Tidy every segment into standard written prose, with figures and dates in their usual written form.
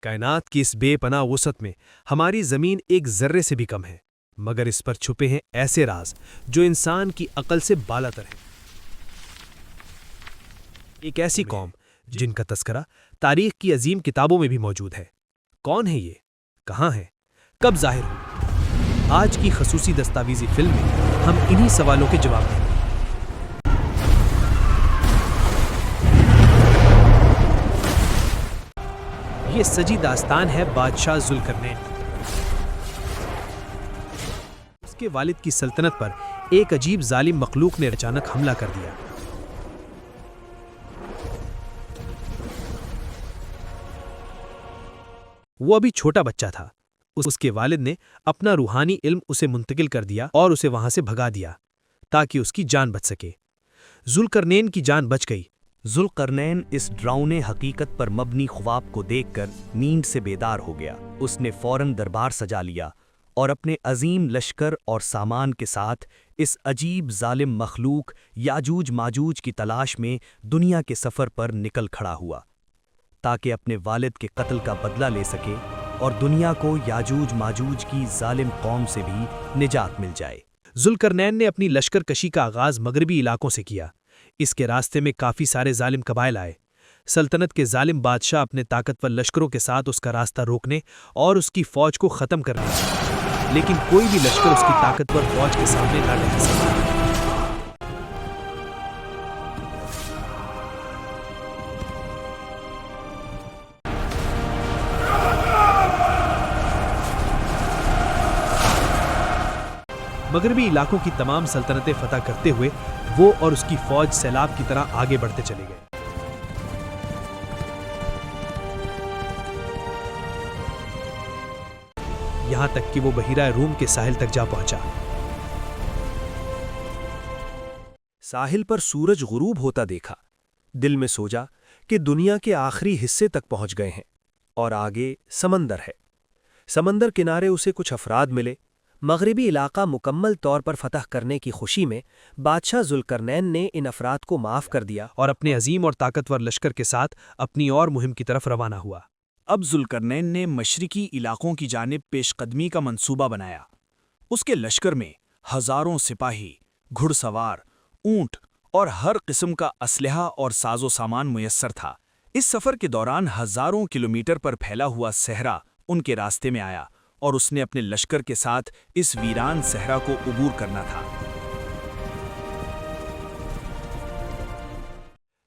کائنات کی اس بے پناہ وسعت میں ہماری زمین ایک ذرے سے بھی کم ہے، مگر اس پر چھپے ہیں ایسے راز جو انسان کی عقل سے بالا تر ہیں۔ ایک ایسی قوم جن کا تذکرہ تاریخ کی عظیم کتابوں میں بھی موجود ہے۔ کون ہے یہ؟ کہاں ہے؟ کب ظاہر ہوئی؟ آج کی خصوصی دستاویزی فلم میں ہم انہی سوالوں کے جواب دیں گے۔ یہ سجی داستان ہے بادشاہ ذوالقرنین۔ اس کے والد کی سلطنت پر ایک عجیب ظالم مخلوق نے اچانک حملہ کر دیا۔ وہ ابھی چھوٹا بچہ تھا۔ اس کے والد نے اپنا روحانی علم اسے منتقل کر دیا اور اسے وہاں سے بھگا دیا تاکہ اس کی جان بچ سکے۔ ذوالقرنین کی جان بچ گئی۔ ذوالقرنین اس ڈراؤنے حقیقت پر مبنی خواب کو دیکھ کر نیند سے بیدار ہو گیا۔ اس نے فوراً دربار سجا لیا اور اپنے عظیم لشکر اور سامان کے ساتھ اس عجیب ظالم مخلوق یاجوج ماجوج کی تلاش میں دنیا کے سفر پر نکل کھڑا ہوا تاکہ اپنے والد کے قتل کا بدلہ لے سکے اور دنیا کو یاجوج ماجوج کی ظالم قوم سے بھی نجات مل جائے۔ ذوالقرنین نے اپنی لشکر کشی کا آغاز مغربی علاقوں سے کیا۔ اس کے راستے میں کافی سارے ظالم قبائل آئے۔ سلطنت کے ظالم بادشاہ اپنے طاقتور لشکروں کے ساتھ اس کا راستہ روکنے اور اس کی فوج کو ختم کرنے چاہے، لیکن کوئی بھی لشکر اس کی طاقتور فوج کے سامنے نہ ٹک سکا۔ مغربی علاقوں کی تمام سلطنتیں فتح کرتے ہوئے وہ اور اس کی فوج سیلاب کی طرح آگے بڑھتے چلے گئے۔ یہاں تک کہ وہ بحیرہ روم کے ساحل تک جا پہنچا۔ ساحل پر سورج غروب ہوتا دیکھا، دل میں سوچا کہ دنیا کے آخری حصے تک پہنچ گئے ہیں اور آگے سمندر ہے۔ سمندر کنارے اسے کچھ افراد ملے۔ مغربی علاقہ مکمل طور پر فتح کرنے کی خوشی میں بادشاہ ذوالقرنین نے ان افراد کو معاف کر دیا اور اپنے عظیم اور طاقتور لشکر کے ساتھ اپنی اور مہم کی طرف روانہ ہوا۔ اب ذوالقرنین نے مشرقی علاقوں کی جانب پیش قدمی کا منصوبہ بنایا۔ اس کے لشکر میں ہزاروں سپاہی، گھڑ سوار، اونٹ اور ہر قسم کا اسلحہ اور ساز و سامان میسر تھا۔ اس سفر کے دوران ہزاروں کلومیٹر پر پھیلا ہوا صحرا ان کے راستے میں آیا اور اس نے اپنے لشکر کے ساتھ اس ویران صحرا کو عبور کرنا تھا۔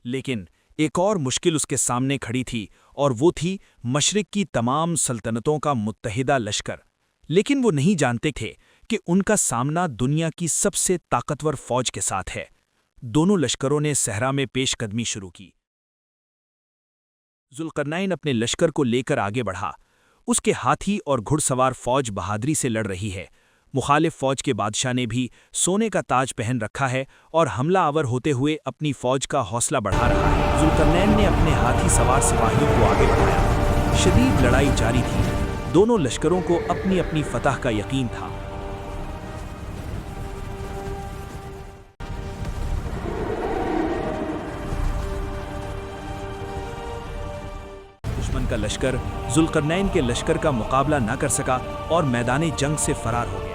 لیکن ایک اور مشکل اس کے سامنے کھڑی تھی اور وہ تھی مشرق کی تمام سلطنتوں کا متحدہ لشکر۔ لیکن وہ نہیں جانتے تھے کہ ان کا سامنا دنیا کی سب سے طاقتور فوج کے ساتھ ہے۔ دونوں لشکروں نے صحرا میں پیش قدمی شروع کی۔ ذوالقرنین اپنے لشکر کو لے کر آگے بڑھا۔ اس کے ہاتھی اور گھڑ سوار فوج بہادری سے لڑ رہی ہے۔ مخالف فوج کے بادشاہ نے بھی سونے کا تاج پہن رکھا ہے اور حملہ آور ہوتے ہوئے اپنی فوج کا حوصلہ بڑھا رہا ہے۔ ذوالقرنین نے اپنے ہاتھی سوار سپاہیوں کو آگے بڑھایا۔ شدید لڑائی جاری تھی۔ دونوں لشکروں کو اپنی اپنی فتح کا یقین تھا۔ دشمن کا لشکر ذوالقرنین کے لشکر کا مقابلہ نہ کر سکا اور میدان جنگ سے فرار ہو گیا۔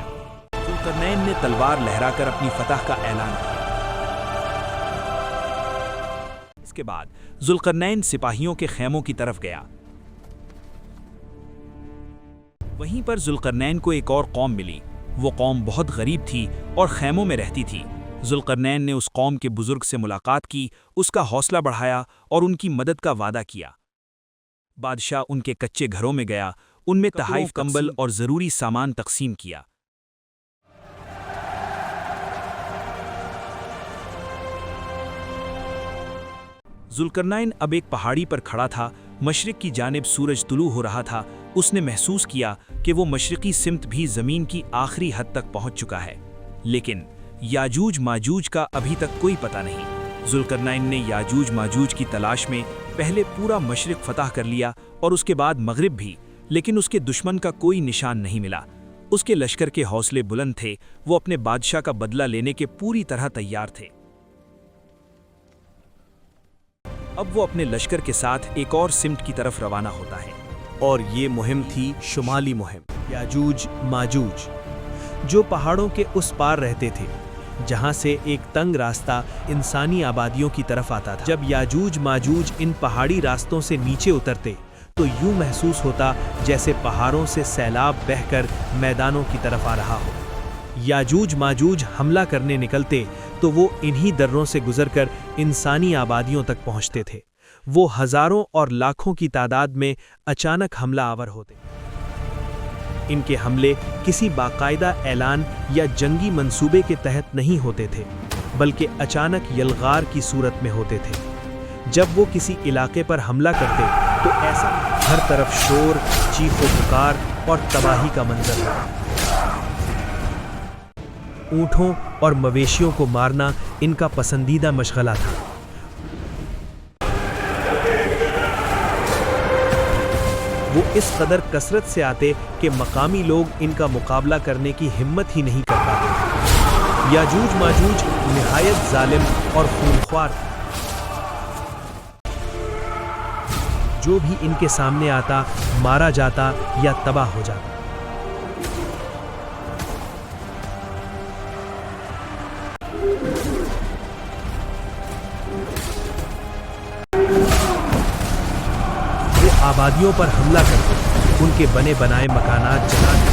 ذوالقرنین نے تلوار لہرا کر اپنی فتح کا اعلان کیا۔ اس کے بعد ذوالقرنین سپاہیوں کے خیموں کی طرف گیا۔ وہیں پر ذوالقرنین کو ایک اور قوم ملی۔ وہ قوم بہت غریب تھی اور خیموں میں رہتی تھی۔ ذوالقرنین نے اس قوم کے بزرگ سے ملاقات کی، اس کا حوصلہ بڑھایا اور ان کی مدد کا وعدہ کیا۔ بادشاہ ان کے کچے گھروں میں گیا، ان میں تحائف، کمبل اور ضروری سامان تقسیم کیا۔ ذوالقرنین اب ایک پہاڑی پر کھڑا تھا۔ مشرق کی جانب سورج طلوع ہو رہا تھا۔ اس نے محسوس کیا کہ وہ مشرقی سمت بھی زمین کی آخری حد تک پہنچ چکا ہے، لیکن یاجوج ماجوج کا ابھی تک کوئی پتہ نہیں۔ ذوالقرنین نے یاجوج ماجوج کی تلاش میں پہلے پورا مشرق فتح کر لیا اور اس کے بعد مغرب بھی، لیکن اس کے دشمن کا کوئی نشان نہیں ملا۔ اس کے لشکر کے حوصلے بلند تھے، وہ اپنے بادشاہ کا بدلہ لینے کے پوری طرح تیار تھے۔ اب وہ اپنے لشکر کے ساتھ ایک اور سمت کی طرف روانہ ہوتا ہے اور یہ مہم تھی شمالی مہم۔ یاجوج ماجوج جو پہاڑوں کے اس پار رہتے تھے جہاں سے ایک تنگ راستہ انسانی آبادیوں کی طرف آتا تھا۔ جب یاجوج ماجوج ان پہاڑی راستوں سے نیچے اترتے تو یوں محسوس ہوتا جیسے پہاڑوں سے سیلاب بہہ کر میدانوں کی طرف آ رہا ہو۔ یاجوج ماجوج حملہ کرنے نکلتے تو وہ انہی دروں سے گزر کر انسانی آبادیوں تک پہنچتے تھے۔ وہ ہزاروں اور لاکھوں کی تعداد میں اچانک حملہ آور ہوتے۔ ان کے حملے کسی باقاعدہ اعلان یا جنگی منصوبے کے تحت نہیں ہوتے تھے، بلکہ اچانک یلغار کی صورت میں ہوتے تھے۔ جب وہ کسی علاقے پر حملہ کرتے تو ایسا ہر طرف شور، چیخ و پکار اور تباہی کا منظر تھا۔ اونٹوں اور مویشیوں کو مارنا ان کا پسندیدہ مشغلہ تھا۔ وہ اس قدر کثرت سے آتے کہ مقامی لوگ ان کا مقابلہ کرنے کی ہمت ہی نہیں کر پاتے۔ یاجوج ماجوج نہایت ظالم اور خونخوار تھے۔ جو بھی ان کے سامنے آتا مارا جاتا یا تباہ ہو جاتا۔ وہ آبادیوں پر حملہ کرتے، ان کے بنے بنائے مکانات جلا دیتے۔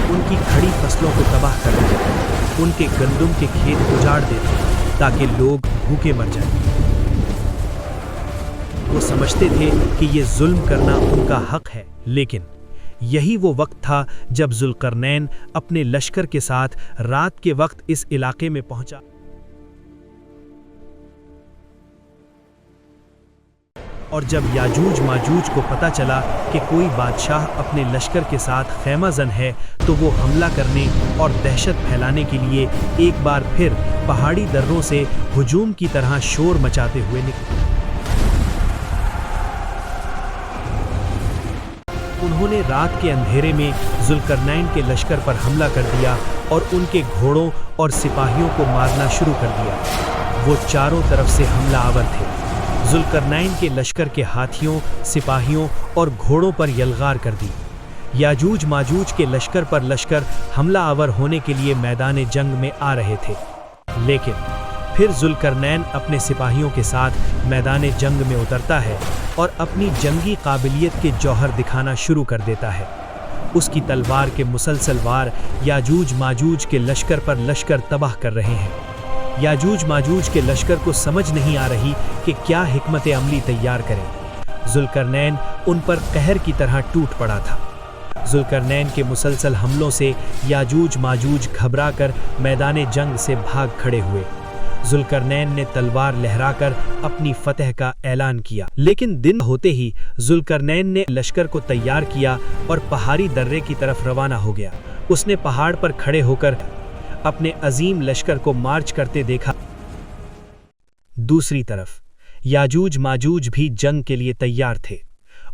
ان کی کھڑی فصلوں کو تباہ کر دیتے، ان کے گندم کے کھیت اجاڑ دیتے تاکہ لوگ بھوکے مر جائیں۔ وہ سمجھتے تھے کہ یہ ظلم کرنا ان کا حق ہے، لیکن یہی وہ وقت تھا جب ذوالقرنین اپنے لشکر کے ساتھ رات کے وقت اس علاقے میں پہنچا۔ اور جب یاجوج ماجوج کو پتہ چلا کہ کوئی بادشاہ اپنے لشکر کے ساتھ خیمہ زن ہے تو وہ حملہ کرنے اور دہشت پھیلانے کے لیے ایک بار پھر پہاڑی دروں سے ہجوم کی طرح شور مچاتے ہوئے نکلے۔ انہوں نے رات کے اندھیرے میں ذوالقرنین کے لشکر پر حملہ کر دیا اور ان کے گھوڑوں اور سپاہیوں کو مارنا شروع کر دیا۔ وہ چاروں طرف سے حملہ آور تھے۔ ذوالقرنین کے لشکر کے ہاتھیوں، سپاہیوں اور گھوڑوں پر یلغار کر دی۔ یاجوج ماجوج کے لشکر پر لشکر حملہ آور ہونے کے لیے میدان جنگ میں آ رہے تھے، لیکن پھر ذوالقرنین اپنے سپاہیوں کے ساتھ میدان جنگ میں اترتا ہے اور اپنی جنگی قابلیت کے جوہر دکھانا شروع کر دیتا ہے۔ اس کی تلوار کے مسلسل وار یاجوج ماجوج کے لشکر پر لشکر تباہ کر رہے ہیں۔ یاجوج ماجوج کے لشکر کو سمجھ نہیں آ رہی کہ کیا حکمت عملی تیار کریں۔ ذوالقرنین ان پر قہر کی طرح ٹوٹ پڑا تھا۔ ذوالقرنین کے مسلسل حملوں سے یاجوج ماجوج گھبرا کر میدان جنگ سے بھاگ کھڑے ہوئے۔ ذوالقرنین نے تلوار لہرا کر اپنی فتح کا اعلان کیا، لیکن دن ہوتے ہی ذوالقرنین نے لشکر کو تیار کیا اور پہاڑی درے کی طرف روانہ ہو گیا۔ اس نے پہاڑ پر کھڑے ہو کر اپنے عظیم لشکر کو مارچ کرتے دیکھا۔ دوسری طرف یاجوج ماجوج بھی جنگ کے لیے تیار تھے۔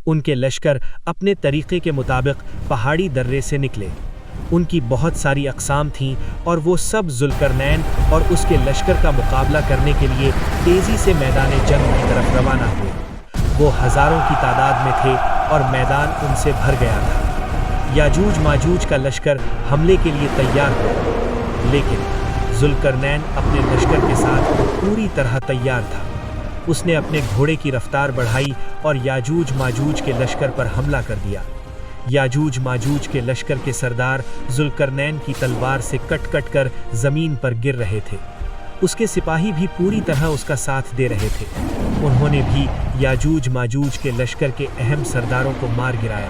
ان کے لشکر اپنے طریقے کے مطابق پہاڑی درے سے نکلے۔ ان کی بہت ساری اقسام تھیں اور وہ سب ذوالقرنین اور اس کے لشکر کا مقابلہ کرنے کے لیے تیزی سے میدان جنگ کی طرف روانہ ہوئے۔ وہ ہزاروں کی تعداد میں تھے اور میدان ان سے بھر گیا تھا۔ یاجوج ماجوج کا لشکر حملے کے لیے تیار ہوا، لیکن ذوالقرنین اپنے لشکر کے ساتھ پوری طرح تیار تھا۔ اس نے اپنے گھوڑے کی رفتار بڑھائی اور یاجوج ماجوج کے لشکر پر حملہ کر دیا۔ یاجوج ماجوج کے لشکر کے سردار ذوالقرنین کی تلوار سے کٹ کٹ کر زمین پر گر رہے تھے۔ اس کے سپاہی بھی پوری طرح اس کا ساتھ دے رہے تھے۔ انہوں نے بھی یاجوج ماجوج کے لشکر کے اہم سرداروں کو مار گرایا۔